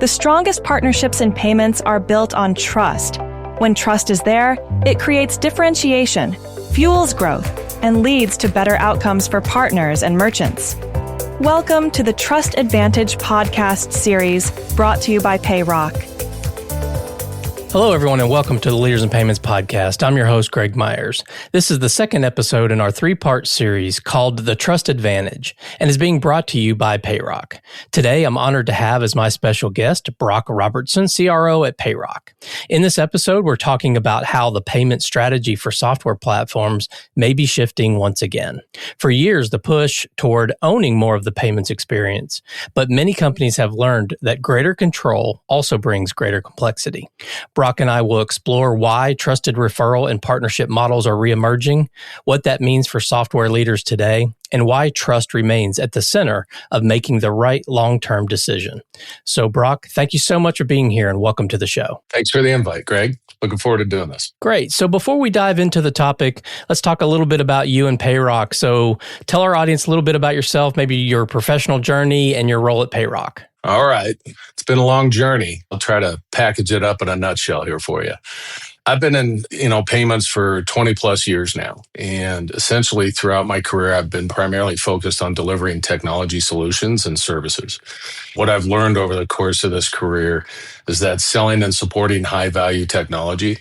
The strongest partnerships in payments are built on trust. When trust is there, it creates differentiation, fuels growth, and leads to better outcomes for partners and merchants. Welcome to the Trust Advantage podcast series, brought to you by Payroc. Hello, everyone, and welcome to the Leaders in Payments podcast. I'm your host, Greg Myers. This is the second episode in our three-part series called The Trust Advantage and is being brought to you by Payroc. Today, I'm honored to have as my special guest, Robertson, CRO at Payroc. In this episode, we're talking about how the payment strategy for software platforms may be shifting once again. For years, the push toward owning more of the payments experience, but many companies have learned that greater control also brings greater complexity. Brock and I will explore why trusted referral and partnership models are reemerging, what that means for software leaders today, and why trust remains at the center of making the right long-term decision. So, Brock, thank you so much for being here and welcome to the show. Thanks for the invite, Greg. Looking forward to doing this. Great. So before we dive into the topic, let's talk a little bit about you and Payroc. So tell our audience a little bit about yourself, maybe your professional journey and your role at Payroc. All right. It's been a long journey. I'll try to package it up in a nutshell here for you. I've been in, payments for 20 plus years now. And essentially throughout my career, I've been primarily focused on delivering technology solutions and services. What I've learned over the course of this career is that selling and supporting high value technology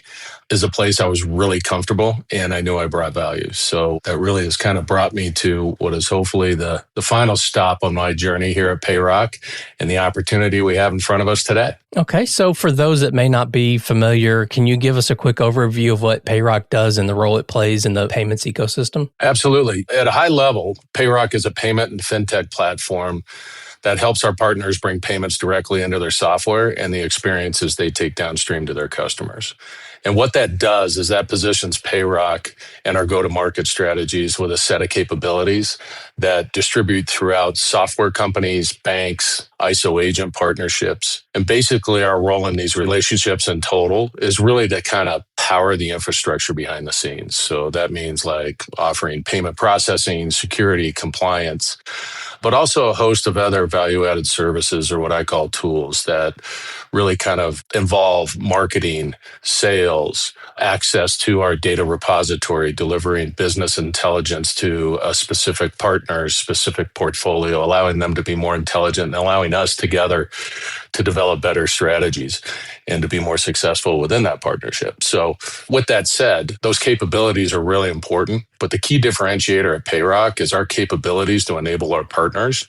is a place I was really comfortable and I knew I brought value. So that really has kind of brought me to what is hopefully the final stop on my journey here at Payroc and the opportunity we have in front of us today. Okay, so for those that may not be familiar, can you give us a quick overview of what Payroc does and the role it plays in the payments ecosystem? Absolutely. At a high level, Payroc is a payment and fintech platform that helps our partners bring payments directly into their software and the experiences they take downstream to their customers. And what that does is that positions Payroc and our go-to-market strategies with a set of capabilities that distribute throughout software companies, banks, ISO agent partnerships. And basically our role in these relationships in total is really to kind of power the infrastructure behind the scenes. So that means like offering payment processing, security, compliance, but also a host of other value-added services or what I call tools that really kind of involve marketing, sales, access to our data repository, delivering business intelligence to a specific partner's specific portfolio, allowing them to be more intelligent and allowing us together to develop better strategies and to be more successful within that partnership. So with that said, those capabilities are really important, but the key differentiator at Payroc is our capabilities to enable our partners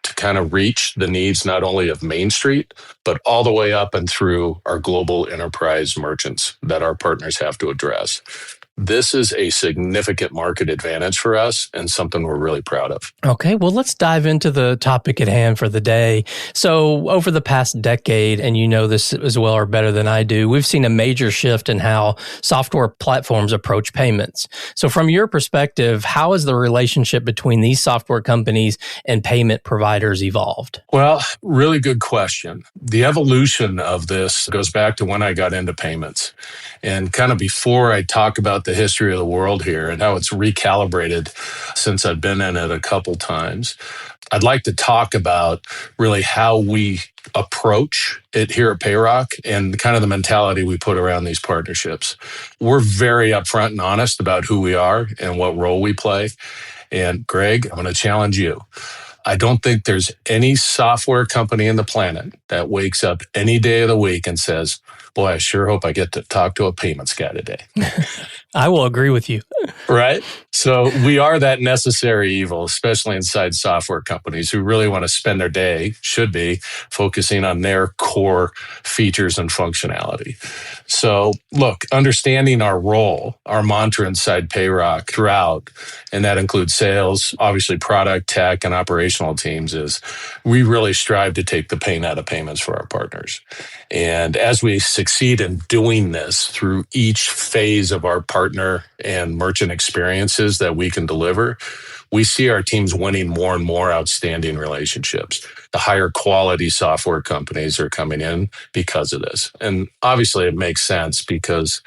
to kind of reach the needs not only of Main Street, but all the way up and through our global enterprise merchants that our partners have to address. This is a significant market advantage for us and something we're really proud of. Okay, well, let's dive into the topic at hand for the day. So over the past decade, and you know this as well or better than I do, we've seen a major shift in how software platforms approach payments. So from your perspective, how has the relationship between these software companies and payment providers evolved? Well, really good question. The evolution of this goes back to when I got into payments. And kind of before I talk about the history of the world here and how it's recalibrated since I've been in it a couple times, I'd like to talk about really how we approach it here at Payroc and kind of the mentality we put around these partnerships. We're very upfront and honest about who we are and what role we play. And Greg, I'm going to challenge you. I don't think there's any software company in the planet that wakes up any day of the week and says, boy, I sure hope I get to talk to a payments guy today. I will agree with you. Right? So we are that necessary evil, especially inside software companies who really want to spend their day, should be, focusing on their core features and functionality. So look, understanding our role, our mantra inside Payroc throughout, and that includes sales, obviously product, tech, and operational teams, is we really strive to take the pain out of payments for our partners. And as we succeed in doing this through each phase of our partner and merchant experiences that we can deliver, we see our teams winning more and more outstanding relationships. the higher quality software companies are coming in because of this. And obviously it makes sense because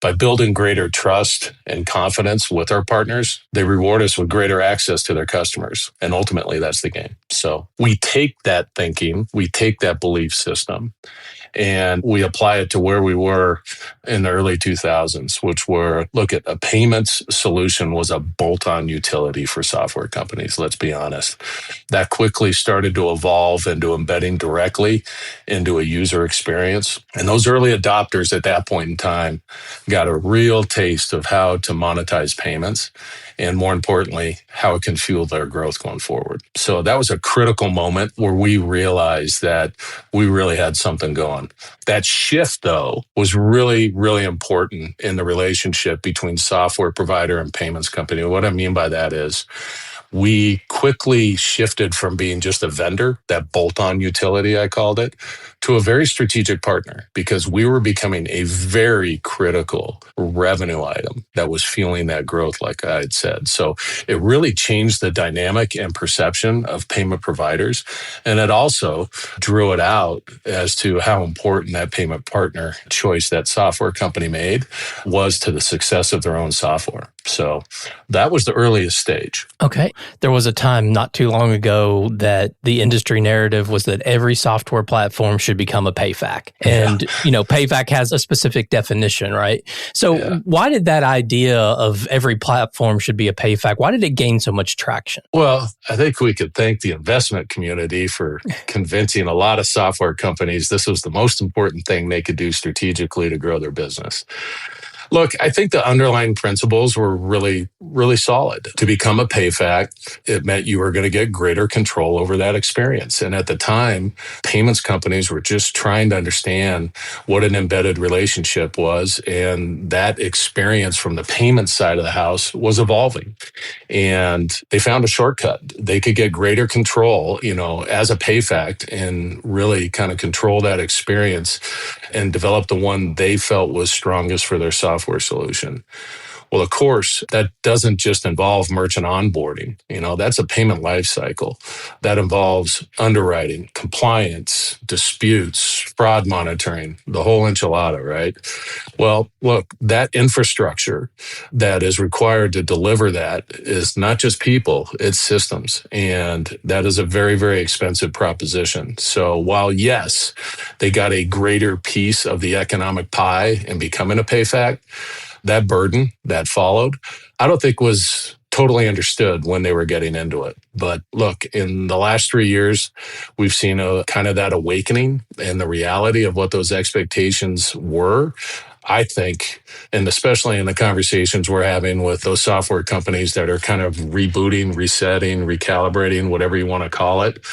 by building greater trust and confidence with our partners, they reward us with greater access to their customers. And ultimately that's the game. So we take that thinking, we take that belief system, and we apply it to where we were in the early 2000s, which were, look at a payments solution was a bolt-on utility for software companies. Let's be honest. That quickly started to evolve into embedding directly into a user experience. And those early adopters at that point in time got a real taste of how to monetize payments, and more importantly, how it can fuel their growth going forward. So that was a critical moment where we realized that we really had something going. That shift, though, was really, really important in the relationship between software provider and payments company. What I mean by that is we quickly shifted from being just a vendor, that bolt-on utility, I called it, to a very strategic partner because we were becoming a very critical revenue item that was fueling that growth, like I had said. So it really changed the dynamic and perception of payment providers. And it also drew it out as to how important that payment partner choice that software company made was to the success of their own software. So that was the earliest stage. Okay. There was a time not too long ago that the industry narrative was that every software platform should become a PayFac. And, PayFac has a specific definition, right? So why did that idea of every platform should be a PayFac, why did it gain so much traction? Well, I think we could thank the investment community for convincing a lot of software companies this was the most important thing they could do strategically to grow their business. Look, I think the underlying principles were really, really solid. To become a PayFac, it meant you were going to get greater control over that experience. And at the time, payments companies were just trying to understand what an embedded relationship was. And that experience from the payment side of the house was evolving. And they found a shortcut. They could get greater control, as a PayFac and really kind of control that experience and develop the one they felt was strongest for their software solution. Well, of course, that doesn't just involve merchant onboarding. That's a payment lifecycle. That involves underwriting, compliance, disputes, fraud monitoring, the whole enchilada, right? Well, look, that infrastructure that is required to deliver that is not just people, it's systems. And that is a very, very expensive proposition. So while, yes, they got a greater piece of the economic pie in becoming a PayFac, that burden that followed, I don't think was totally understood when they were getting into it. But look, in the last 3 years, we've seen a kind of that awakening and the reality of what those expectations were. I think, and especially in the conversations we're having with those software companies that are kind of rebooting, resetting, recalibrating, whatever you want to call it,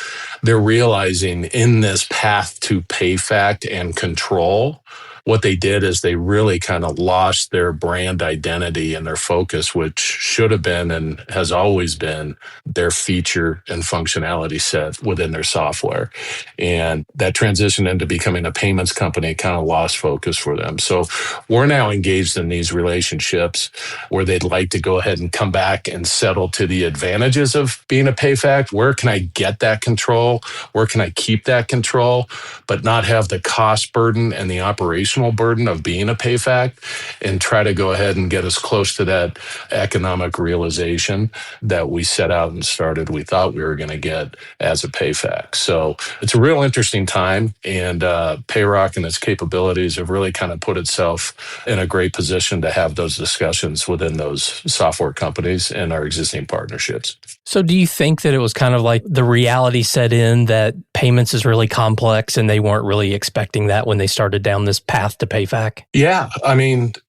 they're realizing in this path to PayFac and control, what they did is they really kind of lost their brand identity and their focus, which should have been and has always been their feature and functionality set within their software. And that transition into becoming a payments company kind of lost focus for them. So we're now engaged in these relationships where they'd like to go ahead and come back and settle to the advantages of being a PayFac. Where can I get that control? Where can I keep that control, but not have the cost burden and the operational burden of being a PayFac, and try to go ahead and get us close to that economic realization that we set out and started, we thought we were going to get as a PayFac. So it's a real interesting time, and Payroc and its capabilities have really kind of put itself in a great position to have those discussions within those software companies and our existing partnerships. So do you think that it was kind of like the reality set in that payments is really complex and they weren't really expecting that when they started down this path to PayFac? Yeah.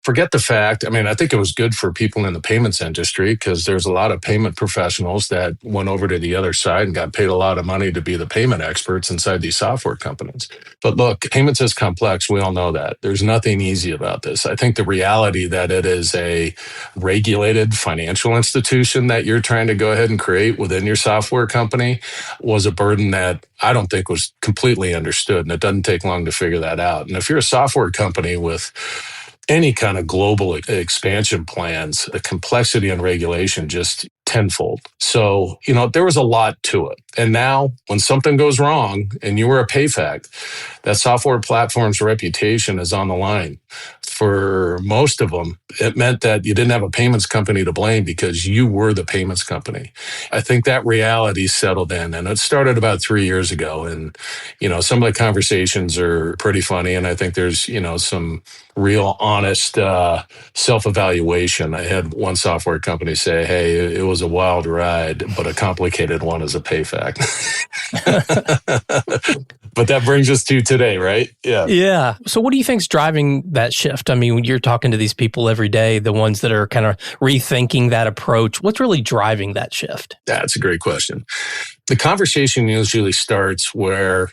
Forget the fact. I think it was good for people in the payments industry because there's a lot of payment professionals that went over to the other side and got paid a lot of money to be the payment experts inside these software companies. But look, payments is complex. We all know that. There's nothing easy about this. I think the reality that it is a regulated financial institution that you're trying to go ahead and create within your software company was a burden that I don't think was completely understood. And it doesn't take long to figure that out. And if you're a software company with any kind of global expansion plans, the complexity and regulation just tenfold. So, there was a lot to it. And now when something goes wrong and you were a PayFac, that software platform's reputation is on the line. For most of them, it meant that you didn't have a payments company to blame because you were the payments company. I think that reality settled in, and it started about 3 years ago. And, some of the conversations are pretty funny. And I think there's, some real honest self-evaluation. I had one software company say, hey, it was a wild ride, but a complicated one as a PayFac. But that brings us to today, right? Yeah. Yeah. So what do you think's driving that shift? I mean, when you're talking to these people every day, the ones that are kind of rethinking that approach, what's really driving that shift? That's a great question. The conversation usually starts where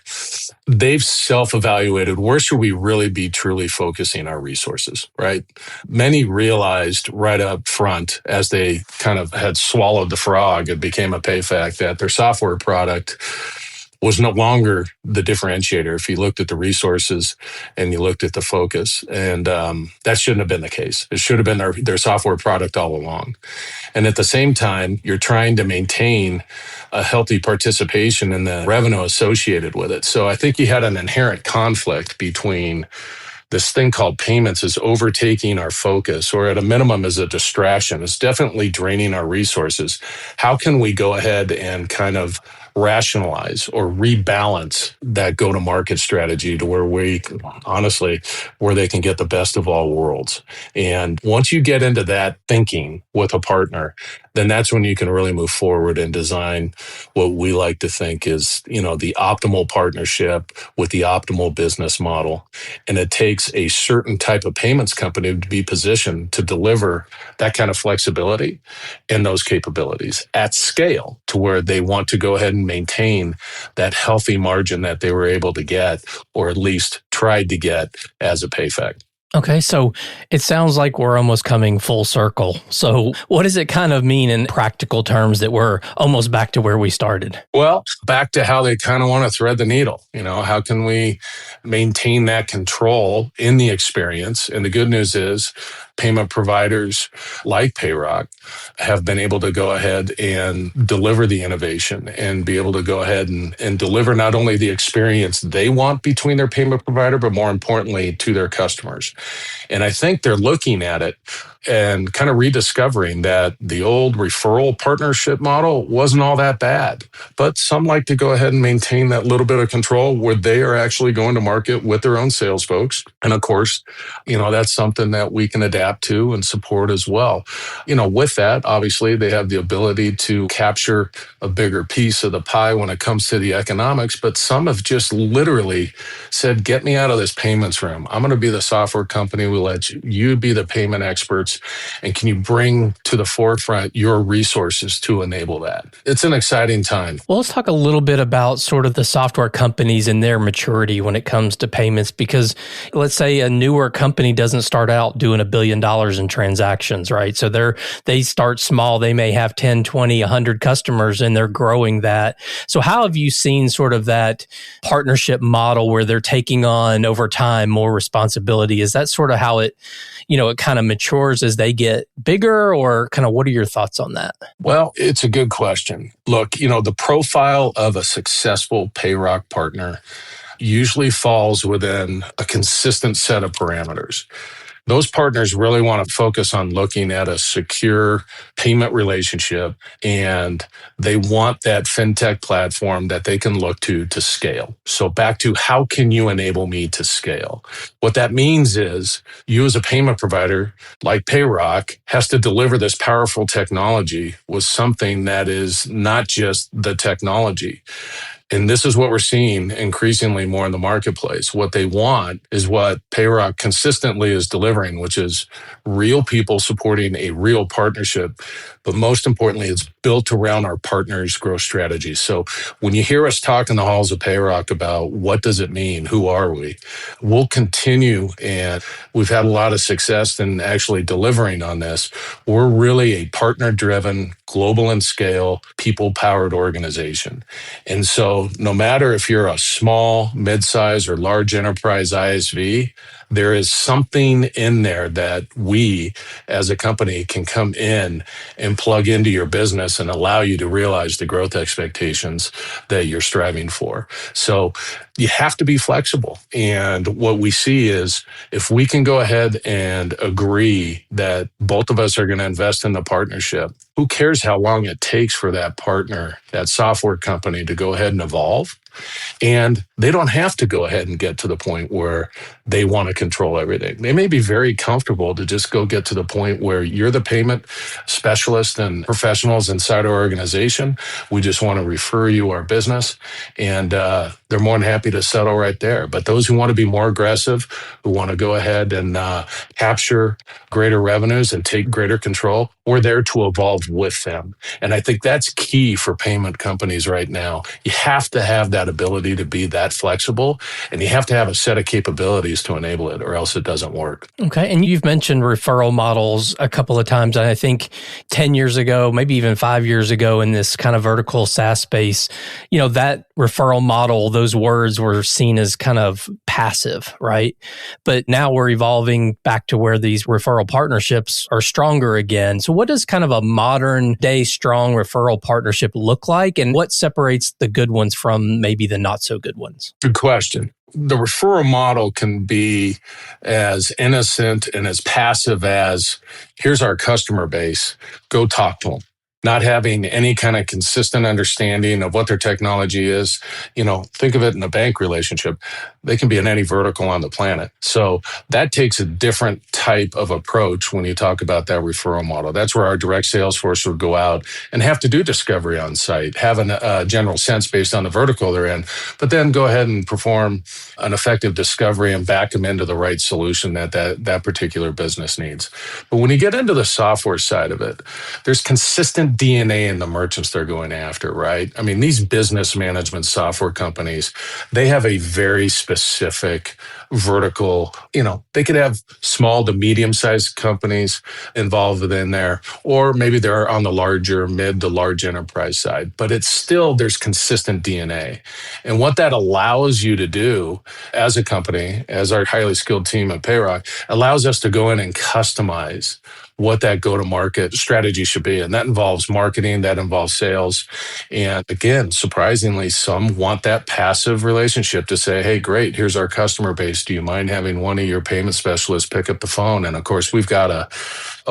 they've self-evaluated, where should we really be truly focusing our resources, right? Many realized right up front, as they kind of had swallowed the frog and became a PayFac, that their software product was no longer the differentiator if you looked at the resources and you looked at the focus. And that shouldn't have been the case. It should have been their software product all along. And at the same time, you're trying to maintain a healthy participation in the revenue associated with it. So I think you had an inherent conflict between this thing called payments is overtaking our focus, or at a minimum is a distraction. It's definitely draining our resources. How can we go ahead and kind of rationalize or rebalance that go-to-market strategy to where where they can get the best of all worlds? And once you get into that thinking with a partner, then that's when you can really move forward and design what we like to think is, the optimal partnership with the optimal business model. And it takes a certain type of payments company to be positioned to deliver that kind of flexibility and those capabilities at scale to where they want to go ahead and maintain that healthy margin that they were able to get, or at least tried to get as a PayFac. Okay, so it sounds like we're almost coming full circle. So what does it kind of mean in practical terms that we're almost back to where we started? Well, back to how they kind of want to thread the needle. How can we maintain that control in the experience? And the good news is payment providers like Payroc have been able to go ahead and deliver the innovation and be able to go ahead and deliver not only the experience they want between their payment provider, but more importantly to their customers. And I think they're looking at it and kind of rediscovering that the old referral partnership model wasn't all that bad. But some like to go ahead and maintain that little bit of control where they are actually going to market with their own sales folks. And of course, that's something that we can adapt to and support as well. With that, obviously, they have the ability to capture a bigger piece of the pie when it comes to the economics. But some have just literally said, get me out of this payments room. I'm going to be the software company. We'll let you be the payment experts. And can you bring to the forefront your resources to enable that? It's an exciting time. Well, let's talk a little bit about sort of the software companies and their maturity when it comes to payments, because let's say a newer company doesn't start out doing $1 billion in transactions, right? So they start small. They may have 10, 20, 100 customers and they're growing that. So how have you seen sort of that partnership model where they're taking on over time more responsibility? Is that sort of how it kind of matures as they get bigger, or kind of what are your thoughts on that? Well, it's a good question. Look, the profile of a successful Payroc partner usually falls within a consistent set of parameters. Those partners really want to focus on looking at a secure payment relationship, and they want that fintech platform that they can look to scale. So back to how can you enable me to scale? What that means is you as a payment provider like Payroc has to deliver this powerful technology with something that is not just the technology. And this is what we're seeing increasingly more in the marketplace. What they want is what Payroc consistently is delivering, which is real people supporting a real partnership. But most importantly, it's built around our partners' growth strategy. So when you hear us talk in the halls of Payroc about what does it mean, who are we, we'll continue, and we've had a lot of success in actually delivering on this. We're really a partner-driven, global in scale, people-powered organization. And so no matter if you're a small, mid-size, or large enterprise ISV, there is something in there that we as a company can come in and plug into your business and allow you to realize the growth expectations that you're striving for. So you have to be flexible. And what we see is if we can go ahead and agree that both of us are going to invest in the partnership, who cares how long it takes for that partner, that software company, to go ahead and evolve? And they don't have to go ahead and get to the point where they want to control everything. They may be very comfortable to just go get to the point where you're the payment specialist and professionals inside our organization. We just want to refer you our business. And they're more than happy to settle right there. But those who want to be more aggressive, who want to go ahead and capture greater revenues and take greater control, we're there to evolve with them. And I think that's key for payment companies right now. You have to have that ability to be that flexible, and you have to have a set of capabilities to enable it, or else it doesn't work. Okay. And you've mentioned referral models a couple of times. And I think 10 years ago, maybe even 5 years ago, in this kind of vertical SaaS space, that referral model, those words were seen as kind of passive, right? But now we're evolving back to where these referral partnerships are stronger again. So what does kind of a modern day strong referral partnership look like? And what separates the good ones from maybe the not so good ones? Good question. The referral model can be as innocent and as passive as, here's our customer base, go talk to them. Not having any kind of consistent understanding of what their technology is. Think of it in a bank relationship. They can be in any vertical on the planet. So that takes a different type of approach when you talk about that referral model. That's where our direct sales force would go out and have to do discovery on site, have a general sense based on the vertical they're in, but then go ahead and perform an effective discovery and back them into the right solution that particular business needs. But when you get into the software side of it, there's consistent DNA in the merchants they're going after, right? I mean, these business management software companies, they have a very specific vertical, they could have small to medium-sized companies involved within there, or maybe they're on the larger, mid to large enterprise side, but it's still, there's consistent DNA. And what that allows you to do as a company, as our highly skilled team at Payroc, allows us to go in and customize what that go-to-market strategy should be. And that involves marketing, that involves sales. And again, surprisingly, some want that passive relationship to say, hey, great, here's our customer base. Do you mind having one of your payment specialists pick up the phone? And of course, we've got a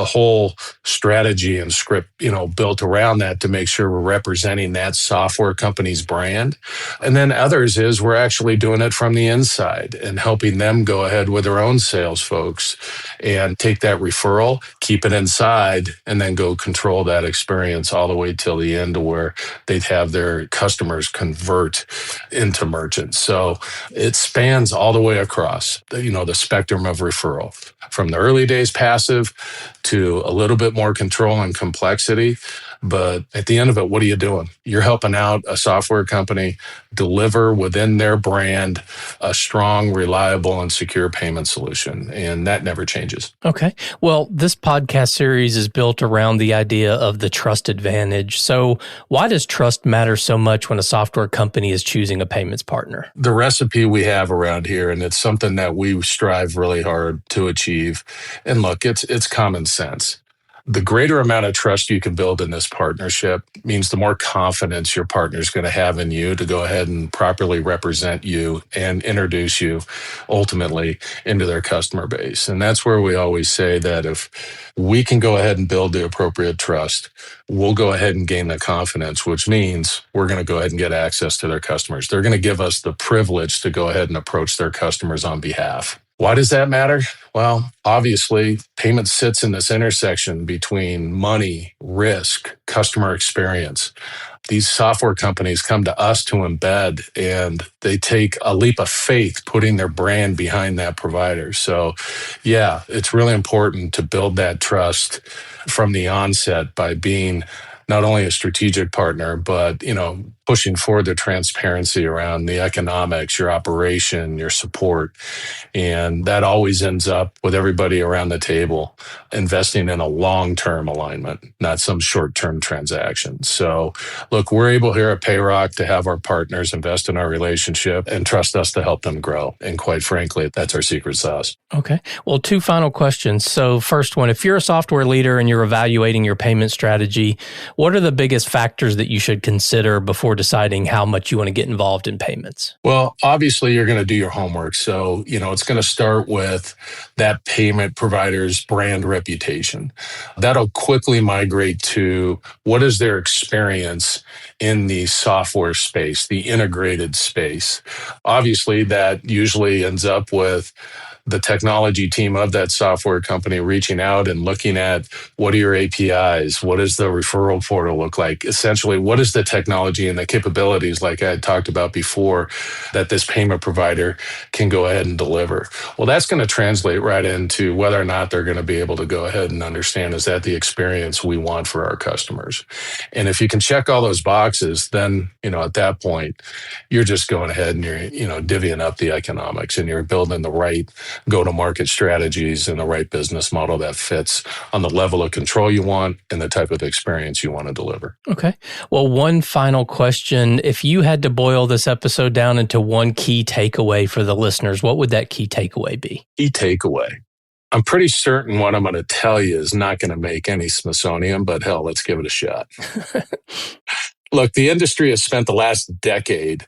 whole strategy and script, built around that to make sure we're representing that software company's brand. And then others is we're actually doing it from the inside and helping them go ahead with their own sales folks and take that referral, keep it inside, and then go control that experience all the way till the end to where they'd have their customers convert into merchants. So it spans all the way across, the spectrum of referral, from the early days passive to a little bit more control and complexity. But at the end of it, what are you doing? You're helping out a software company deliver within their brand a strong, reliable, and secure payment solution. And that never changes. Okay. Well, this podcast series is built around the idea of the trust advantage. So why does trust matter so much when a software company is choosing a payments partner? The recipe we have around here, and it's something that we strive really hard to achieve. And look, it's common sense. The greater amount of trust you can build in this partnership means the more confidence your partner is going to have in you to go ahead and properly represent you and introduce you ultimately into their customer base. And that's where we always say that if we can go ahead and build the appropriate trust, we'll go ahead and gain the confidence, which means we're going to go ahead and get access to their customers. They're going to give us the privilege to go ahead and approach their customers on behalf. Why does that matter? Well, obviously, payment sits in this intersection between money, risk, customer experience. These software companies come to us to embed, and they take a leap of faith putting their brand behind that provider. So, yeah, it's really important to build that trust from the onset by being not only a strategic partner, but, pushing forward the transparency around the economics, your operation, your support. And that always ends up with everybody around the table investing in a long-term alignment, not some short-term transaction. So look, we're able here at Payroc to have our partners invest in our relationship and trust us to help them grow. And quite frankly, that's our secret sauce. Okay. Well, two final questions. So first one, if you're a software leader and you're evaluating your payment strategy, what are the biggest factors that you should consider before deciding how much you want to get involved in payments? Well, obviously, you're going to do your homework. So, it's going to start with that payment provider's brand reputation. That'll quickly migrate to what is their experience in the software space, the integrated space. Obviously, that usually ends up with the technology team of that software company reaching out and looking at what are your APIs? What does the referral portal look like? Essentially, what is the technology and the capabilities, like I had talked about before, that this payment provider can go ahead and deliver? Well, that's going to translate right into whether or not they're going to be able to go ahead and understand, is that the experience we want for our customers? And if you can check all those boxes, then, at that point, you're just going ahead and you're, divvying up the economics and you're building the right go-to-market strategies and the right business model that fits on the level of control you want and the type of experience you want to deliver. Okay. Well, one final question. If you had to boil this episode down into one key takeaway for the listeners, what would that key takeaway be? Key takeaway. I'm pretty certain what I'm going to tell you is not going to make any Smithsonian, but hell, let's give it a shot. Look, the industry has spent the last decade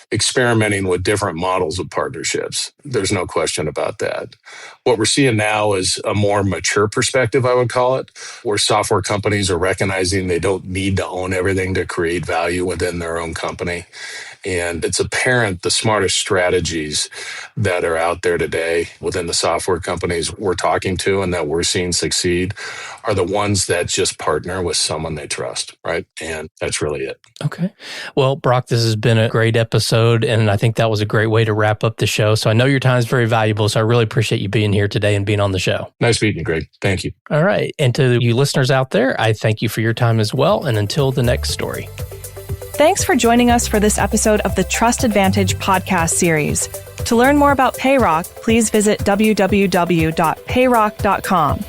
experimenting with different models of partnerships. There's no question about that. What we're seeing now is a more mature perspective, I would call it, where software companies are recognizing they don't need to own everything to create value within their own company. And it's apparent the smartest strategies that are out there today within the software companies we're talking to and that we're seeing succeed are the ones that just partner with someone they trust, right? And that's really it. Okay. Well, Brock, this has been a great episode, and I think that was a great way to wrap up the show. So I know your time is very valuable, so I really appreciate you being here today and being on the show. Nice meeting you, Greg. Thank you. All right. And to you listeners out there, I thank you for your time as well. And until the next story. Thanks for joining us for this episode of the Trust Advantage podcast series. To learn more about Payroc, please visit www.payroc.com.